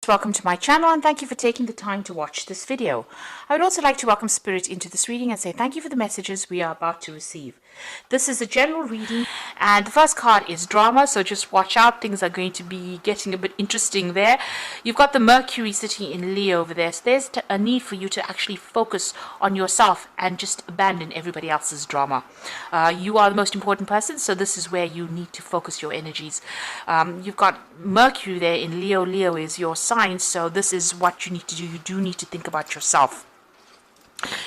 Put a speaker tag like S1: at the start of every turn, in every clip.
S1: Welcome to my channel and thank you for taking the time to watch this video. I would also like to welcome Spirit into this reading and say thank you for the messages we are about to receive. This is a general reading and the first card is drama, so just watch out. Things are going to be getting a bit interesting there. You've got the Mercury sitting in Leo over there, so there's a need for you to actually focus on yourself and just abandon everybody else's drama. You are the most important person, so this is where you need to focus your energies. You've got Mercury there in Leo. Leo is your sign, so this is what you need to do. You do need to think about yourself.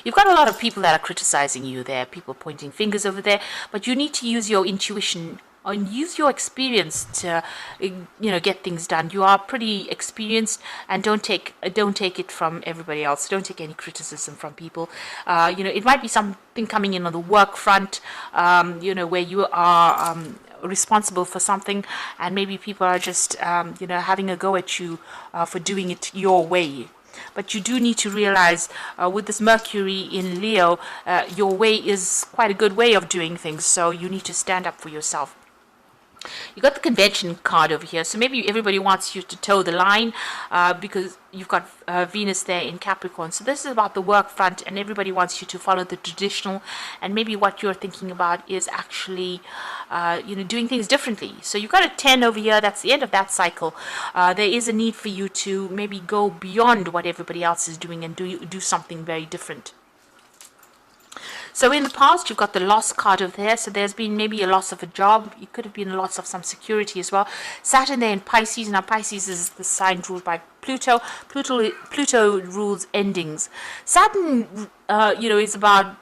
S1: You've got a lot of people that are criticizing you there, people pointing fingers over there, but you need to use your intuition and use your experience to get things done. You are pretty experienced, and don't take it from everybody else. Don't take any criticism from people. It might be something coming in on the work front, where you are responsible for something, and maybe people are just having a go at you for doing it your way. But you do need to realize with this Mercury in Leo, your way is quite a good way of doing things, so you need to stand up for yourself. You got the Convention card over here, so maybe everybody wants you to toe the line because you've got Venus there in Capricorn. So this is about the work front, and everybody wants you to follow the traditional, and maybe what you're thinking about is actually doing things differently. So you've got a 10 over here. That's the end of that cycle. There is a need for you to maybe go beyond what everybody else is doing and do something very different. So in the past, you've got the loss card over there. So there's been maybe a loss of a job. It could have been a loss of some security as well. Saturn there in Pisces. Now Pisces is the sign ruled by Pluto. Pluto rules endings. Saturn, is about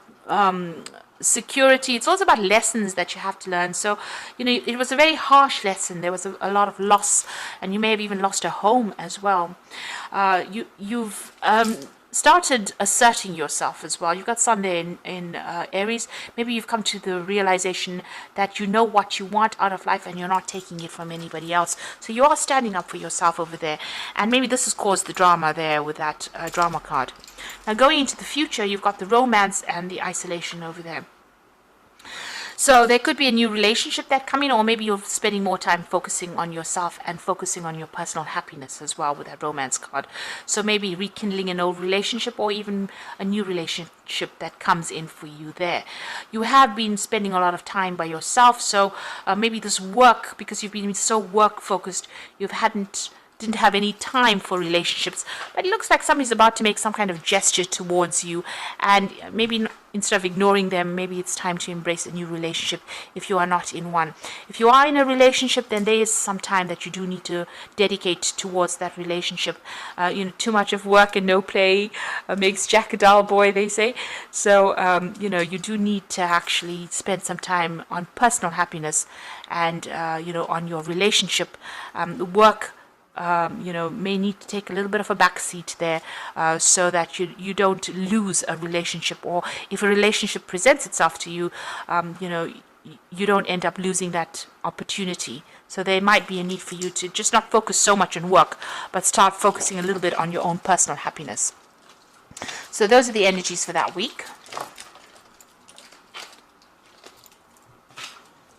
S1: security. It's also about lessons that you have to learn. So it was a very harsh lesson. There was a lot of loss, and you may have even lost a home as well. You've started asserting yourself as well. You've got Sun there in Aries. Maybe you've come to the realization that you know what you want out of life and you're not taking it from anybody else. So you are standing up for yourself over there, and maybe this has caused the drama there with that drama card. Now going into the future, you've got the romance and the isolation over there. So there could be a new relationship that come in, or maybe you're spending more time focusing on yourself and focusing on your personal happiness as well with that romance card. So maybe rekindling an old relationship, or even a new relationship that comes in for you there. You have been spending a lot of time by yourself, so maybe this work, because you've been so work focused, didn't have any time for relationships. But it looks like somebody's about to make some kind of gesture towards you, and maybe instead of ignoring them, maybe it's time to embrace a new relationship if you are not in one. If you are in a relationship, then there is some time that you do need to dedicate towards that relationship. Too much of work and no play makes Jack a dull boy, they say. So you do need to actually spend some time on personal happiness and on your relationship. Work may need to take a little bit of a back seat there, so that you don't lose a relationship, or if a relationship presents itself to you, you don't end up losing that opportunity. So there might be a need for you to just not focus so much on work, but start focusing a little bit on your own personal happiness. So those are the energies for that week.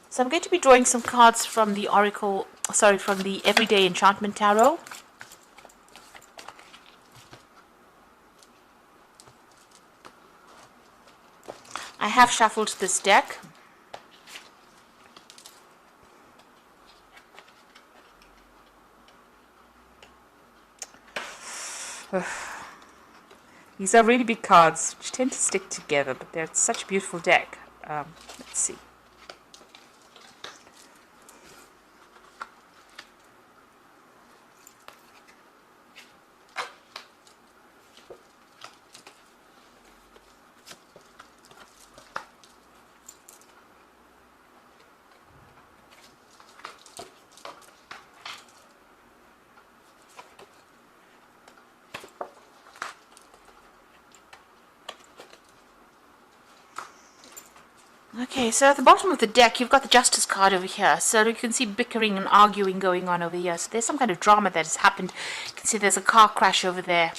S1: So I'm going to be drawing some cards from the from the Everyday Enchantment Tarot. I have shuffled this deck. These are really big cards, which tend to stick together, but they're such a beautiful deck. Let's see. Okay, so at the bottom of the deck, you've got the Justice card over here. So you can see bickering and arguing going on over here. So there's some kind of drama that has happened. You can see there's a car crash over there.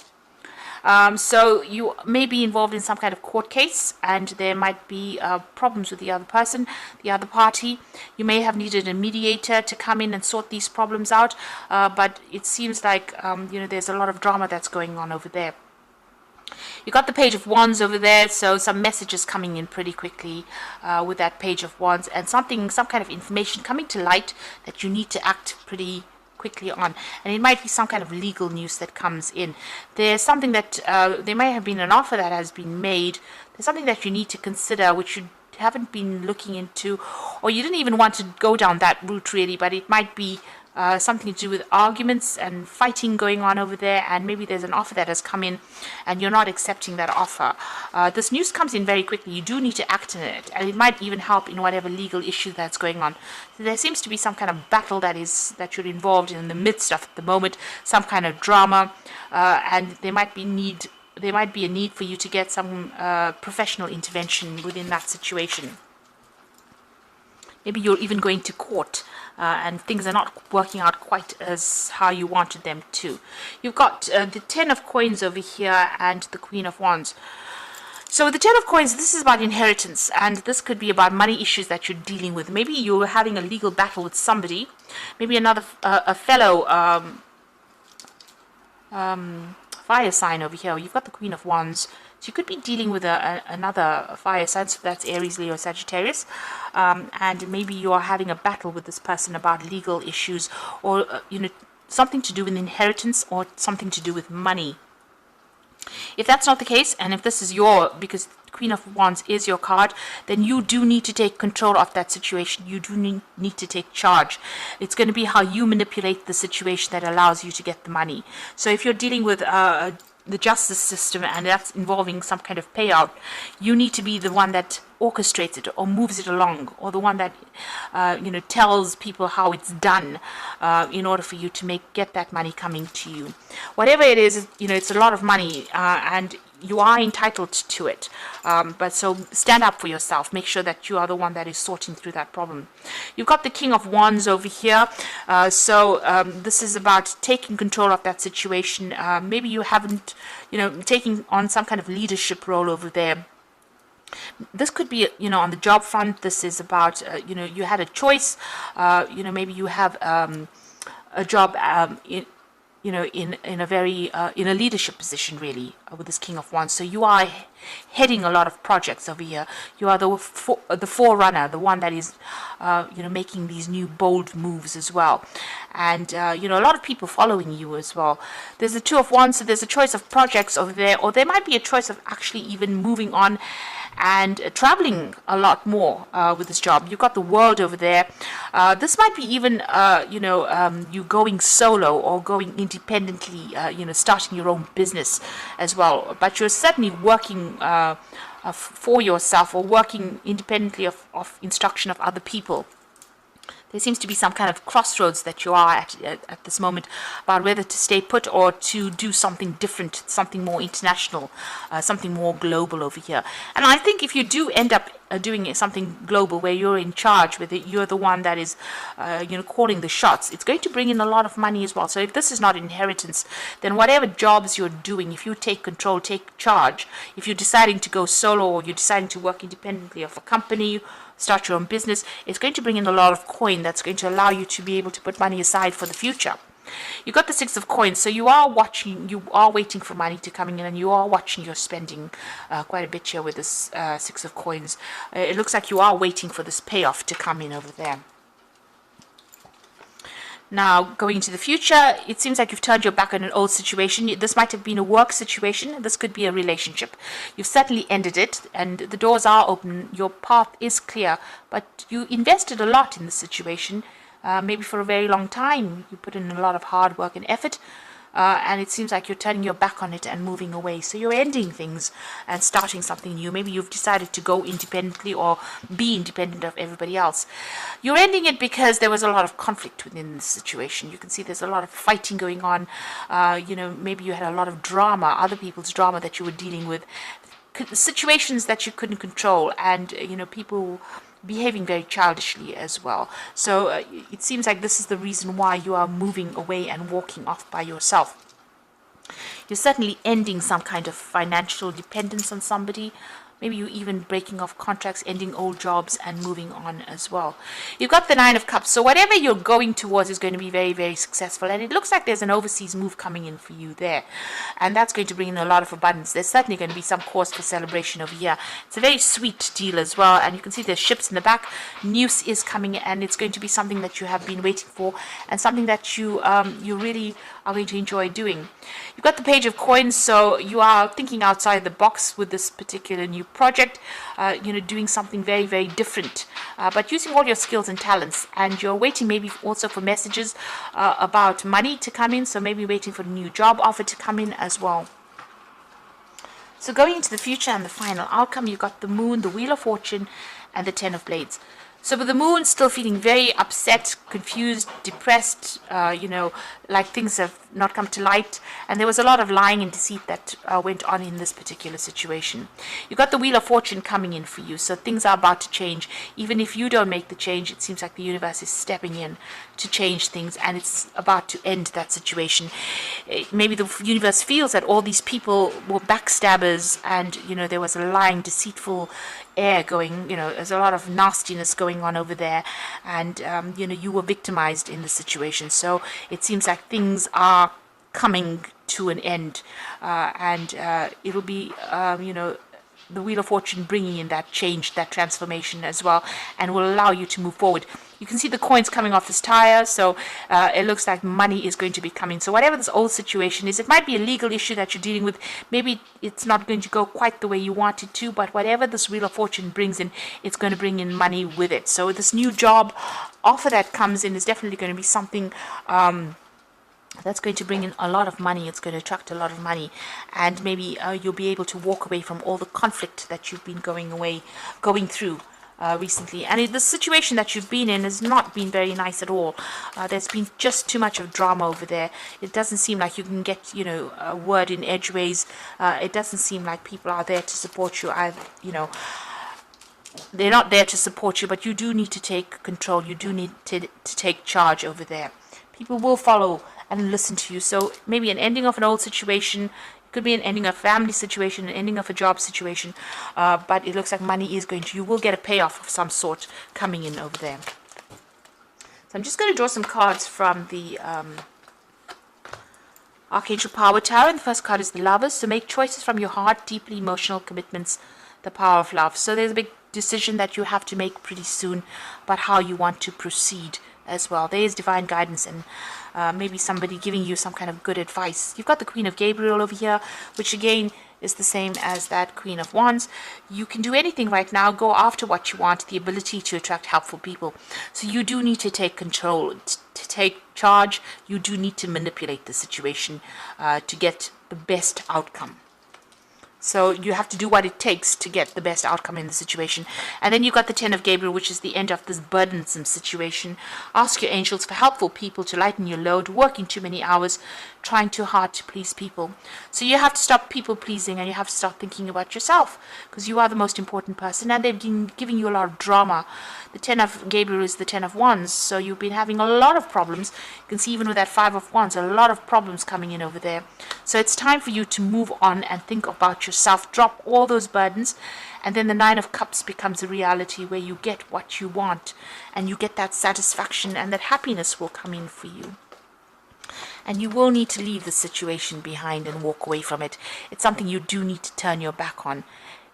S1: So you may be involved in some kind of court case, and there might be problems with the other person, the other party. You may have needed a mediator to come in and sort these problems out, but it seems like there's a lot of drama that's going on over there. You got the Page of Wands over there, so some messages coming in pretty quickly with that Page of Wands, and some kind of information coming to light that you need to act pretty quickly on. And it might be some kind of legal news that comes in. There's something that there may have been an offer that has been made. There's something that you need to consider, which you haven't been looking into, or you didn't even want to go down that route really, but it might be something to do with arguments and fighting going on over there, and maybe there's an offer that has come in and you're not accepting that offer. This news comes in very quickly. You do need to act on it, and it might even help in whatever legal issue that's going on. So there seems to be some kind of battle that you're involved in the midst of at the moment, some kind of drama, and there might be a need for you to get some professional intervention within that situation. Maybe you're even going to court and things are not working out quite as how you wanted them to. You've got the Ten of Coins over here and the Queen of Wands. So with the Ten of Coins, this is about inheritance, and this could be about money issues that you're dealing with. Maybe you're having a legal battle with somebody, maybe another a fellow fire sign over here. You've got the Queen of Wands. So you could be dealing with another fire sign, so that's Aries, Leo, Sagittarius, and maybe you are having a battle with this person about legal issues, or something to do with inheritance, or something to do with money. If that's not the case, and if this is because Queen of Wands is your card, then you do need to take control of that situation. You do need to take charge. It's going to be how you manipulate the situation that allows you to get the money. So if you're dealing with the justice system, and that's involving some kind of payout, you need to be the one that orchestrates it or moves it along, or the one that tells people how it's done in order for you to get that money coming to you. Whatever it is, it's a lot of money, and you are entitled to it, but so stand up for yourself. Make sure that you are the one that is sorting through that problem. You've got the King of Wands over here, so this is about taking control of that situation. Maybe you haven't taking on some kind of leadership role over there. This could be on the job front. This is about you had a choice. Maybe you have a job in a very in a leadership position really with this King of Wands. So you are heading a lot of projects over here. You are the forerunner, the one that is making these new bold moves as well, and a lot of people following you as well. There's the Two of Wands, so there's a choice of projects over there, or there might be a choice of actually even moving on and traveling a lot more with this job. You've got the World over there. This might be even you going solo or going independently, starting your own business as well, but you're certainly working for yourself, or working independently of instruction of other people. There seems to be some kind of crossroads that you are at this moment about whether to stay put or to do something different, something more international, something more global over here. And I think if you do end up doing something global where you're in charge, where you're the one that is calling the shots, it's going to bring in a lot of money as well. So if this is not inheritance, then whatever jobs you're doing, if you take control, take charge, if you're deciding to go solo, or you're deciding to work independently of a company, start your own business, it's going to bring in a lot of coin that's going to allow you to be able to put money aside for the future. You got the Six of Coins, so you are waiting for money to come in, and you are watching your spending quite a bit here with this Six of Coins. It looks like you are waiting for this payoff to come in over there. Now, going into the future, it seems like you've turned your back on an old situation. This might have been a work situation. This could be a relationship. You've certainly ended it, and the doors are open. Your path is clear, but you invested a lot in this situation, maybe for a very long time. You put in a lot of hard work and effort, and it seems like you're turning your back on it and moving away. So you're ending things and starting something new. Maybe you've decided to go independently or be independent of everybody else. You're ending it because there was a lot of conflict within this situation. You can see there's a lot of fighting going on. Maybe you had a lot of drama, other people's drama that you were dealing with, situations that you couldn't control, and people behaving very childishly as well. So it seems like this is the reason why you are moving away and walking off by yourself. You're certainly ending some kind of financial dependence on somebody. Maybe you're even breaking off contracts, ending old jobs, and moving on as well. You've got the Nine of Cups. So whatever you're going towards is going to be very, very successful. And it looks like there's an overseas move coming in for you there. And that's going to bring in a lot of abundance. There's certainly going to be some cause for celebration over here. It's a very sweet deal as well. And you can see there's ships in the back. News is coming, and it's going to be something that you have been waiting for, and something that you really are going to enjoy doing. You've got the Page of Coins, so you are thinking outside the box with this particular new project, doing something very, very different, but using all your skills and talents. And you're waiting maybe also for messages about money to come in, so maybe waiting for a new job offer to come in as well. So going into the future and the final outcome, you've got the Moon, the Wheel of Fortune, and the Ten of Blades. So with the Moon still feeling very upset, confused, depressed, like things have not come to light. And there was a lot of lying and deceit that went on in this particular situation. You've got the Wheel of Fortune coming in for you. So things are about to change. Even if you don't make the change, it seems like the universe is stepping in to change things. And it's about to end that situation. Maybe the universe feels that all these people were backstabbers, and, there was a lying, deceitful air going, there's a lot of nastiness going on over there, and you were victimized in the situation. So it seems like things are coming to an end, and it'll be the Wheel of Fortune bringing in that change, that transformation as well, and will allow you to move forward. You can see the coins coming off this tire, so it looks like money is going to be coming. So whatever this old situation is, it might be a legal issue that you're dealing with. Maybe it's not going to go quite the way you want it to, but whatever this Wheel of Fortune brings in, it's going to bring in money with it. So this new job offer that comes in is definitely going to be something that's going to bring in a lot of money. It's going to attract a lot of money, and maybe you'll be able to walk away from all the conflict that you've been going through recently. And the situation that you've been in has not been very nice at all. There's been just too much of drama over there. It doesn't seem like you can get a word in edgeways. It doesn't seem like people are there to support you. They're not there to support you, but you do need to take control. You do need to take charge over there. People will follow and listen to you. So maybe an ending of an old situation, it could be an ending of a family situation, an ending of a job situation, but it looks like money is you will get a payoff of some sort coming in over there. So I'm just going to draw some cards from the Archangel Power Tower, and the first card is the Lovers. So make choices from your heart, deeply emotional commitments, the power of love. So there's a big decision that you have to make pretty soon about how you want to proceed as well. There is divine guidance, and maybe somebody giving you some kind of good advice. You've got the Queen of Gabriel over here, which again is the same as that Queen of Wands. You can do anything right now. Go after what you want, the ability to attract helpful people. So you do need to take control, to take charge. You do need to manipulate the situation to get the best outcome. So you have to do what it takes to get the best outcome in the situation. And then you've got the Ten of Gabriel, which is the end of this burdensome situation. Ask your angels for helpful people to lighten your load, working too many hours, trying too hard to please people. So you have to stop people pleasing, and you have to start thinking about yourself, because you are the most important person, and they've been giving you a lot of drama. The Ten of Gabriel is the Ten of Wands, so you've been having a lot of problems. You can see even with that Five of Wands, a lot of problems coming in over there. So it's time for you to move on and think about yourself, drop all those burdens, and then the Nine of Cups becomes a reality where you get what you want, and you get that satisfaction, and that happiness will come in for you. And you will need to leave the situation behind and walk away from it. It's something you do need to turn your back on.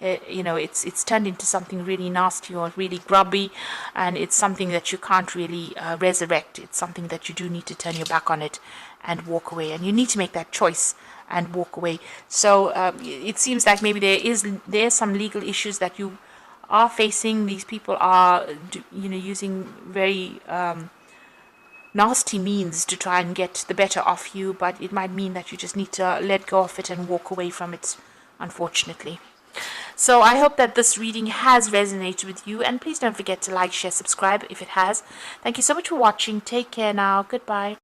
S1: It's turned into something really nasty or really grubby, and it's something that you can't really resurrect. It's something that you do need to turn your back on it and walk away, and you need to make that choice and walk away. So it seems like maybe there are some legal issues that you are facing. These people are using very nasty means to try and get the better of you, but it might mean that you just need to let go of it and walk away from it, unfortunately. So I hope that this reading has resonated with you, and please don't forget to like, share, subscribe if it has. Thank you so much for watching. Take care now. Goodbye.